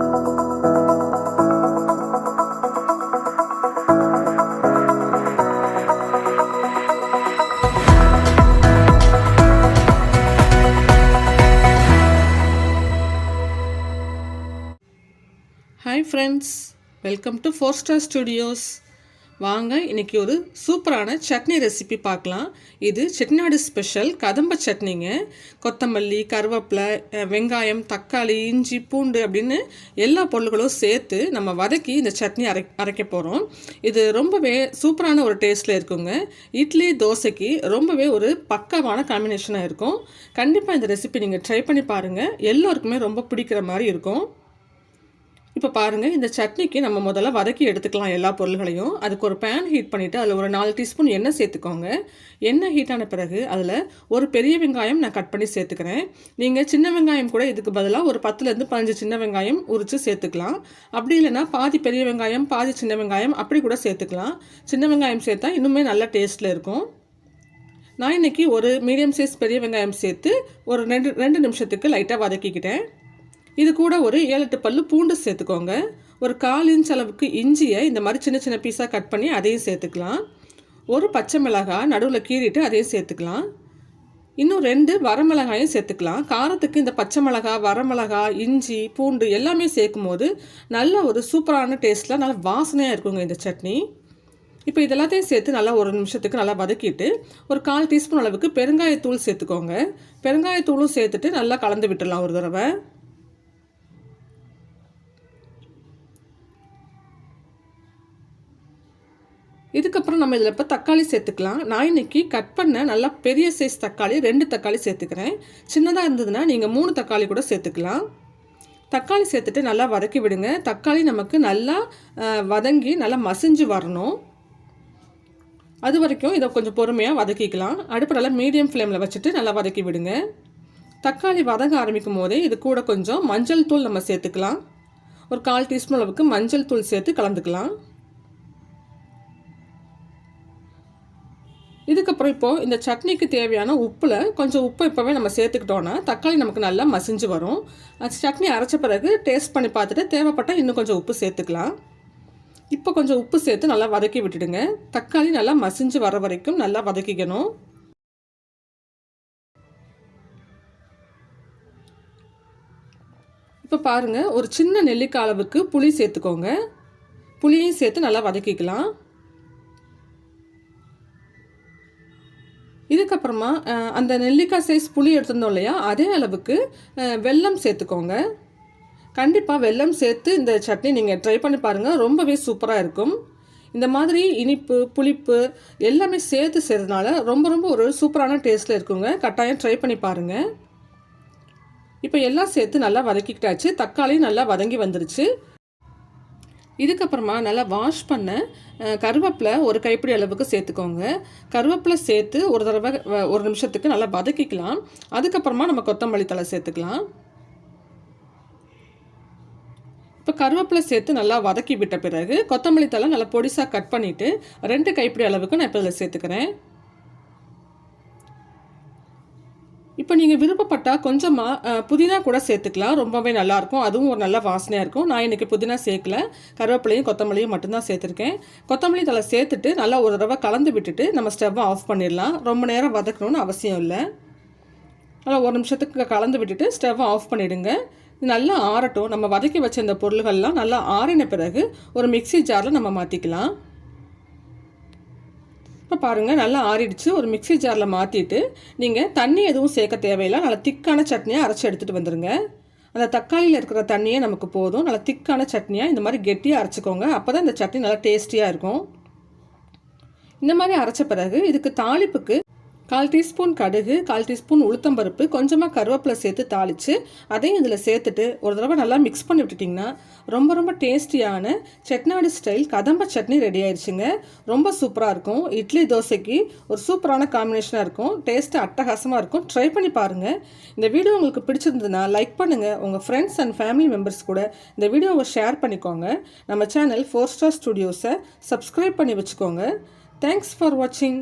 Hi friends, welcome to 4 star studios. வாங்க இன்றைக்கி ஒரு சூப்பரான சட்னி ரெசிபி பார்க்கலாம். இது செட்டிநாடு ஸ்பெஷல் கதம்ப சட்னிங்க. கொத்தமல்லி, கருவேப்பிலை, வெங்காயம், தக்காளி, இஞ்சி, பூண்டு அப்படின்னு எல்லா பொருள்களும் சேர்த்து நம்ம வதக்கி இந்த சட்னி அரைக்க போகிறோம். இது ரொம்பவே சூப்பரான ஒரு டேஸ்ட்டில் இருக்குங்க. இட்லி, தோசைக்கு ரொம்பவே ஒரு பக்காவான காம்பினேஷனாக இருக்கும். கண்டிப்பாக இந்த ரெசிபி நீங்கள் ட்ரை பண்ணி பாருங்கள். எல்லோருக்குமே ரொம்ப பிடிக்கிற மாதிரி இருக்கும். இப்போ பாருங்கள், இந்த சட்னிக்கு நம்ம முதல்ல வதக்கி எடுத்துக்கலாம் எல்லா பொருள்களையும். அதுக்கு ஒரு பேன் ஹீட் பண்ணிவிட்டு அதில் ஒரு 4 டீஸ்பூன் எண்ணெய் சேர்த்துக்கோங்க. எண்ணெய் ஹீட் ஆன பிறகு அதில் ஒரு பெரிய வெங்காயம் நான் கட் பண்ணி சேர்த்துக்கிறேன். நீங்கள் சின்ன வெங்காயம் கூட இதுக்கு பதிலாக ஒரு 10லேருந்து 15 சின்ன வெங்காயம் உரித்து சேர்த்துக்கலாம். அப்படி இல்லைன்னா பாதி பெரிய வெங்காயம் பாதி சின்ன வெங்காயம் அப்படி கூட சேர்த்துக்கலாம். சின்ன வெங்காயம் சேர்த்தா இன்னுமே நல்ல டேஸ்ட்டில் இருக்கும். நான் இன்றைக்கி ஒரு மீடியம் சைஸ் பெரிய வெங்காயம் சேர்த்து ஒரு 2 நிமிஷத்துக்கு லைட்டாக வதக்கிக்கிட்டேன். இது கூட ஒரு 7-8 பல்லு பூண்டு சேர்த்துக்கோங்க. ஒரு 1/4 இன்ச் அளவுக்கு இஞ்சியை இந்த மாதிரி சின்ன சின்ன பீஸாக கட் பண்ணி அதையும் சேர்த்துக்கலாம். ஒரு பச்சை மிளகாய் நடுவில் கீறிட்டு அதையும் சேர்த்துக்கலாம். இன்னும் 2 வரமிளகாயும் சேர்த்துக்கலாம். காரத்துக்கு இந்த பச்சை மிளகாய், வரமிளகாய், இஞ்சி, பூண்டு எல்லாமே சேர்க்கும் போது நல்ல ஒரு சூப்பரான டேஸ்ட்டில் நல்ல வாசனையாக இருக்குங்க இந்த சட்னி. இப்போ இதெல்லாத்தையும் சேர்த்து நல்லா ஒரு நிமிஷத்துக்கு நல்லா வதக்கிட்டு ஒரு 1/4 டீஸ்பூன் அளவுக்கு பெருங்காயத்தூள் சேர்த்துக்கோங்க. பெருங்காயத்தூளும் சேர்த்துட்டு நல்லா கலந்து விட்டுடலாம் ஒரு தடவை. இதுக்கப்புறம் நம்ம இதில் இப்போ தக்காளி சேர்த்துக்கலாம். நான் இன்றைக்கி கட் பண்ண நல்லா பெரிய சைஸ் தக்காளி 2 தக்காளி சேர்த்துக்கிறேன். சின்னதாக இருந்ததுன்னா நீங்கள் 3 தக்காளி கூட சேர்த்துக்கலாம். தக்காளி சேர்த்துட்டு நல்லா வதக்கி விடுங்க. தக்காளி நமக்கு நல்லா வதங்கி நல்லா மசிஞ்சு வரணும். அது வரைக்கும் இதை கொஞ்சம் பொறுமையாக வதக்கிக்கலாம். அடுப்பு நல்லா மீடியம் ஃப்ளேமில் வச்சுட்டு நல்லா வதக்கி விடுங்க. தக்காளி வதங்க ஆரம்பிக்கும் போதே இது கூட கொஞ்சம் மஞ்சள் தூள் நம்ம சேர்த்துக்கலாம். ஒரு 1/4 டீஸ்பூன் அளவுக்கு மஞ்சள் தூள் சேர்த்து கலந்துக்கலாம். இதுக்கப்புறம் இப்போது இந்த சட்னிக்கு தேவையான உப்பில் கொஞ்சம் உப்பு இப்போவே நம்ம சேர்த்துக்கிட்டோன்னா தக்காளி நமக்கு நல்லா மசிஞ்சு வரும். சட்னி அரைச்ச பிறகு டேஸ்ட் பண்ணி பார்த்துட்டு தேவைப்பட்டால் இன்னும் கொஞ்சம் உப்பு சேர்த்துக்கலாம். இப்போ கொஞ்சம் உப்பு சேர்த்து நல்லா வதக்கி விட்டுடுங்க. தக்காளி நல்லா மசிஞ்சு வர வரைக்கும் நல்லா வதக்கிக்கணும். இப்போ பாருங்கள், ஒரு சின்ன நெல்லிக்காய் அளவுக்கு புளி சேர்த்துக்கோங்க. புளியையும் சேர்த்து நல்லா வதக்கிக்கலாம். இதுக்கப்புறமா அந்த நெல்லிக்காய் சைஸ் புளி எடுத்துருந்தோம் இல்லையா, அதே அளவுக்கு வெல்லம் சேர்த்துக்கோங்க. கண்டிப்பாக வெல்லம் சேர்த்து இந்த சட்னி நீங்கள் ட்ரை பண்ணி பாருங்கள். ரொம்பவே சூப்பராக இருக்கும். இந்த மாதிரி இனிப்பு, புளிப்பு எல்லாமே சேர்த்து செய்கிறதுனால ரொம்ப ஒரு சூப்பரான டேஸ்ட்டில் இருக்குங்க. கட்டாயம் ட்ரை பண்ணி பாருங்கள். இப்போ எல்லாம் சேர்த்து நல்லா வதக்கிக்கிட்டாச்சு. தக்காளி நல்லா வதங்கி வந்துருச்சு. இதுக்கப்புறமா நல்லா வாஷ் பண்ண கருவேப்பிலை ஒரு கைப்பிடி அளவுக்கு சேர்த்துக்கோங்க. கருவேப்பிலை சேர்த்து ஒரு தடவை ஒரு நிமிஷத்துக்கு நல்லா வதக்கிக்கலாம். அதுக்கப்புறமா நம்ம கொத்தமல்லி தழை சேர்த்துக்கலாம். இப்போ கருவேப்பிலை சேர்த்து நல்லா வதக்கி விட்ட பிறகு கொத்தமல்லி தழை நல்லா பொடிசாக கட் பண்ணிவிட்டு 2 கைப்பிடி அளவுக்கு நான் இப்போ இதில் சேர்த்துக்கிறேன். இப்போ நீங்கள் விருப்பப்பட்டால் கொஞ்சமாக புதினா கூட சேர்த்துக்கலாம். ரொம்பவே நல்லாயிருக்கும். அதுவும் ஒரு நல்ல வாசனையாக இருக்கும். நான் இன்றைக்கி புதினா சேர்க்கல, கருவேப்பிலையும் கொத்தமல்லியும் மட்டும்தான் சேர்த்துருக்கேன். கொத்தமல்லி தழை சேர்த்துட்டு நல்லா ஒரு தடவை கலந்து விட்டுட்டு நம்ம ஸ்டவ்வை ஆஃப் பண்ணிடலாம். ரொம்ப நேரம் வதக்கணும்னு அவசியம் இல்லை. நல்லா ஒரு நிமிஷத்துக்கு கலந்து விட்டுட்டு ஸ்டவ்வை ஆஃப் பண்ணிவிடுங்க. நல்லா ஆறட்டும். நம்ம வதக்கி வச்ச இந்த பொருள்கள்லாம் நல்லா ஆறின பிறகு ஒரு மிக்ஸி ஜாரில் நம்ம மாற்றிக்கலாம். இப்போ பாருங்கள், நல்லா ஆறிடுச்சு. ஒரு மிக்ஸி ஜாரில் மாற்றிட்டு நீங்கள் தண்ணி எதுவும் சேர்க்க தேவையில்லை. நல்லா திக்கான சட்னியாக அரைச்சி எடுத்துகிட்டு வந்துடுங்க. அந்த தக்காளியில் இருக்கிற தண்ணியே நமக்கு போதும். நல்லா திக்கான சட்னியாக இந்த மாதிரி கெட்டியாக அரைச்சிக்கோங்க. அப்போ தான் இந்த சட்னி நல்லா டேஸ்டியாக இருக்கும். இந்த மாதிரி அரைச்ச பிறகு இதுக்கு தாளிப்புக்கு 1/4 டீஸ்பூன் கடுகு, 1/4 டீஸ்பூன் உளுத்தம்பருப்பு, கொஞ்சமாக கருவேப்பிலை சேர்த்து தாளித்து அதையும் இதில் சேர்த்துட்டு ஒரு தடவை நல்லா மிக்ஸ் பண்ணி விட்டுட்டிங்கன்னா ரொம்ப டேஸ்டியான செட்டிநாடு ஸ்டைல் கதம்ப சட்னி ரெடி ஆயிடுச்சுங்க. ரொம்ப சூப்பராக இருக்கும். இட்லி, தோசைக்கு ஒரு சூப்பரான காம்பினேஷனாக இருக்கும். டேஸ்ட்டு அட்டகாசமாக இருக்கும். ட்ரை பண்ணி பாருங்கள். இந்த வீடியோ உங்களுக்கு பிடிச்சிருந்ததுன்னா லைக் பண்ணுங்கள். உங்கள் ஃப்ரெண்ட்ஸ் அண்ட் ஃபேமிலி மெம்பர்ஸ் கூட இந்த வீடியோவை ஷேர் பண்ணிக்கோங்க. நம்ம சேனல் 4 ஸ்டார் ஸ்டுடியோஸை சப்ஸ்கிரைப் பண்ணி வச்சுக்கோங்க. தேங்க்ஸ் ஃபார் வாட்சிங்.